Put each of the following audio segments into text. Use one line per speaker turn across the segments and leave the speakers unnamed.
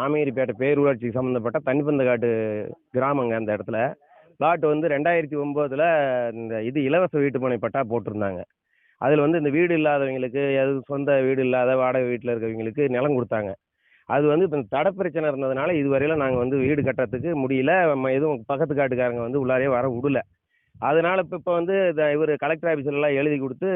ராமகிரிப்பேட்டை பேரூராட்சிக்கு சம்மந்தப்பட்ட தனிப்பந்தக்காட்டு கிராமங்க. அந்த இடத்துல பிளாட் வந்து 2009 இந்த இது இலவச வீட்டுமனை பட்டா போட்டிருந்தாங்க. அதில் வந்து இந்த வீடு இல்லாதவங்களுக்கு, சொந்த வீடு இல்லாத வாடகை வீட்டில் இருக்கிறவங்களுக்கு நிலம் கொடுத்தாங்க. அது வந்து இப்போ தடை பிரச்சனை இருந்ததுனால இதுவரையிலும் நாங்கள் வந்து வீடு கட்டுறதுக்கு முடியல. எதுவும் பக்கத்து காட்டுக்காரங்க வந்து உள்ளாரே வர விடல. அதனால இப்போ வந்து இவர் கலெக்டர் ஆஃபீஸ்லாம் எழுதி கொடுத்து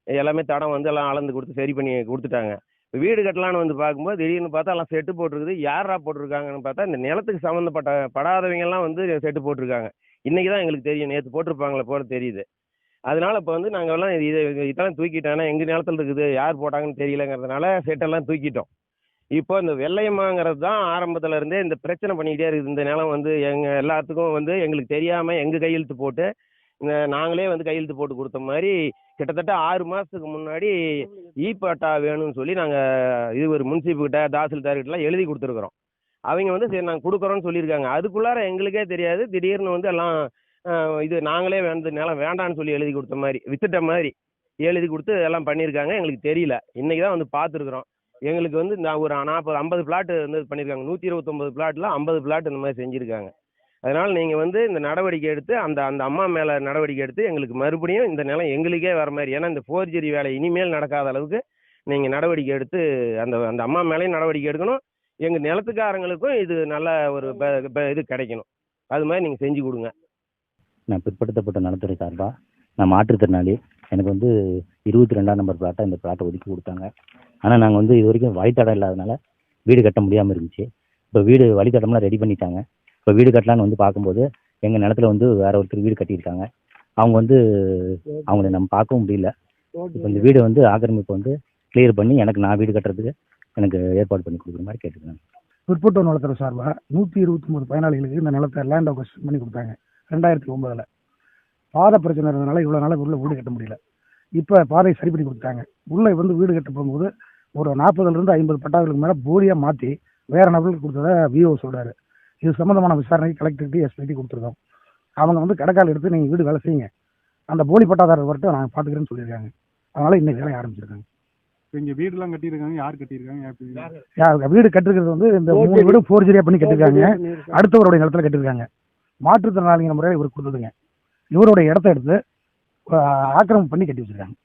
எல்லாமே தடம் வந்து எல்லாம் அளந்து கொடுத்து சரி பண்ணி கொடுத்துட்டாங்க. இப்போ வீடு கட்டலான்னு வந்து பார்க்கும்போது திடீர்னு பார்த்தா எல்லாம் செட்டு போட்டிருக்குது. யாரா போட்டிருக்காங்கன்னு பார்த்தா இந்த நிலத்துக்கு படாதவங்கெல்லாம் வந்து செட்டு போட்டிருக்காங்க. இன்னைக்கு தான் எங்களுக்கு தெரியும், நேற்று போட்டிருப்பாங்களே போல தெரியுது. அதனால இப்போ வந்து நாங்கள் எல்லாம் இதெல்லாம் தூக்கிட்டோம். ஏன்னா எங்கள் நிலத்தில் இருக்குது, யார் போட்டாங்கன்னு தெரியலங்கிறதுனால செட்டெல்லாம் தூக்கிட்டோம். இப்போ இந்த வெள்ளையம்மாங்கிறது தான் ஆரம்பத்துல இருந்தே இந்த பிரச்சனை பண்ணிக்கிட்டே இருக்குது. இந்த நிலம் வந்து எல்லாத்துக்கும் வந்து எங்களுக்கு தெரியாம எங்க கையெழுத்து போட்டு நாங்களே வந்து கையெழுத்து போட்டு கொடுத்த மாதிரி கிட்டத்தட்ட 6 மாசத்துக்கு முன்னாடி பட்டா வேணும்னு சொல்லி நாங்க இது ஒரு முன்சிபல்கிட்ட தாசில்தார்கிட்டலாம் எழுதி கொடுத்துருக்குறோம். அவங்க வந்து சரி நாங்கள் கொடுக்குறோன்னு சொல்லியிருக்காங்க. அதுக்குள்ளார எங்களுக்கே தெரியாது, திடீர்னு வந்து எல்லாம் இது நாங்களே நிலம் வேண்டான்னு சொல்லி எழுதி கொடுத்த மாதிரி, வித்துட்ட மாதிரி எழுதி கொடுத்து எல்லாம் பண்ணியிருக்காங்க. எங்களுக்கு தெரியல, இன்னைக்கு தான் வந்து பார்த்துருக்குறோம். எங்களுக்கு வந்து இந்த ஒரு 50 பிளாட் வந்து பண்ணியிருக்காங்க. 129 பிளாட்ல 50 பிளாட் இந்த மாதிரி செஞ்சுருக்காங்க. அதனால் நீங்கள் வந்து இந்த நடவடிக்கை எடுத்து அந்த அந்த அம்மா மேலே நடவடிக்கை எடுத்து எங்களுக்கு மறுபடியும் இந்த நிலம் எங்களுக்கே வர மாதிரி, ஏன்னா இந்த ஃபோர்ஜரி வேலை இனிமேல் நடக்காத அளவுக்கு நீங்கள் நடவடிக்கை எடுத்து அந்த அந்த அம்மா மேலேயும் நடவடிக்கை எடுக்கணும். எங்கள் நிலத்துக்காரங்களுக்கும் இது நல்ல ஒரு இது கிடைக்கணும். அது மாதிரி நீங்கள் செஞ்சு கொடுங்க.
நான் பிற்படுத்தப்பட்ட நலத்துறை சார்பாக நான் மாற்றுத்திறனாளி. எனக்கு வந்து 22ஆம் நம்பர் பிளாட்டை இந்த பிளாட்டை ஒதுக்கி கொடுத்தாங்க. ஆனால் நாங்கள் வந்து இது வரைக்கும் வழித்தடம் இல்லாதனால வீடு கட்ட முடியாமல் இருந்துச்சு. இப்போ வீடு வழித்தடம்லாம் ரெடி பண்ணிட்டாங்க. இப்போ வீடு கட்டலான்னு வந்து பார்க்கும்போது எங்கள் நிலத்துல வந்து வேற ஒருத்தர் வீடு கட்டியிருக்காங்க. அவங்க வந்து அவங்கள நம்ம பார்க்கவும் முடியல. இப்போ இந்த வீடு வந்து ஆக்கிரமிப்பு வந்து கிளியர் பண்ணி நான் வீடு கட்டுறதுக்கு எனக்கு ஏற்பாடு பண்ணி கொடுக்குற மாதிரி கேட்டுக்கிறேன்.
பிற்பட்ட நலத்துறை சார்பாக 129 பயனாளிகளுக்கு இந்த நிலத்தை லேண்ட் அக்வசிஷன் பண்ணி கொடுத்தாங்க 2009. பாதை பிரச்சனை இருந்ததுனால இவ்வளோ நாளாக உள்ள வீடு கட்ட முடியல. இப்போ பாதையை சரி பண்ணி கொடுத்தாங்க. உள்ளே வந்து வீடு கட்ட போகும்போது ஒரு 40லேருந்து 50 பட்டாக்களுக்கு மேலே போலியாக மாற்றி வேற நபர்களுக்கு கொடுத்ததை விஓ சொல்கிறாரு. இது சம்மந்தமான விசாரணைக்கு கலெக்டர்கிட்ட எஸ்பிடி கொடுத்துருக்கோம். அவங்க வந்து கடைக்கால் எடுத்து நீங்கள் வீடு வேலை செய்யுங்க, அந்த போலி பட்டாதாரர் வரட்டும், நாங்கள் பார்த்துக்கிறேன்னு சொல்லியிருக்காங்க. அதனால இன்னைக்கு வேலையை ஆரம்பிச்சிருக்காங்க.
இங்கே வீடுலாம் கட்டியிருக்காங்க. யார் கட்டியிருக்காங்க?
வீடு கட்டிருக்கிறது வந்து இந்த 3 வீடு ஃபோர்ஜரியா பண்ணி கட்டிருக்காங்க. அடுத்தவருடைய நிலத்துல கட்டிருக்காங்க. மாற்றுத்திறனாளிங்கிற முறையில் இவர் கொடுத்ததுங்க. இவருடைய இடத்த எடுத்து ஆக்கிரமிப்பு பண்ணி கட்டி வச்சிருக்காங்க.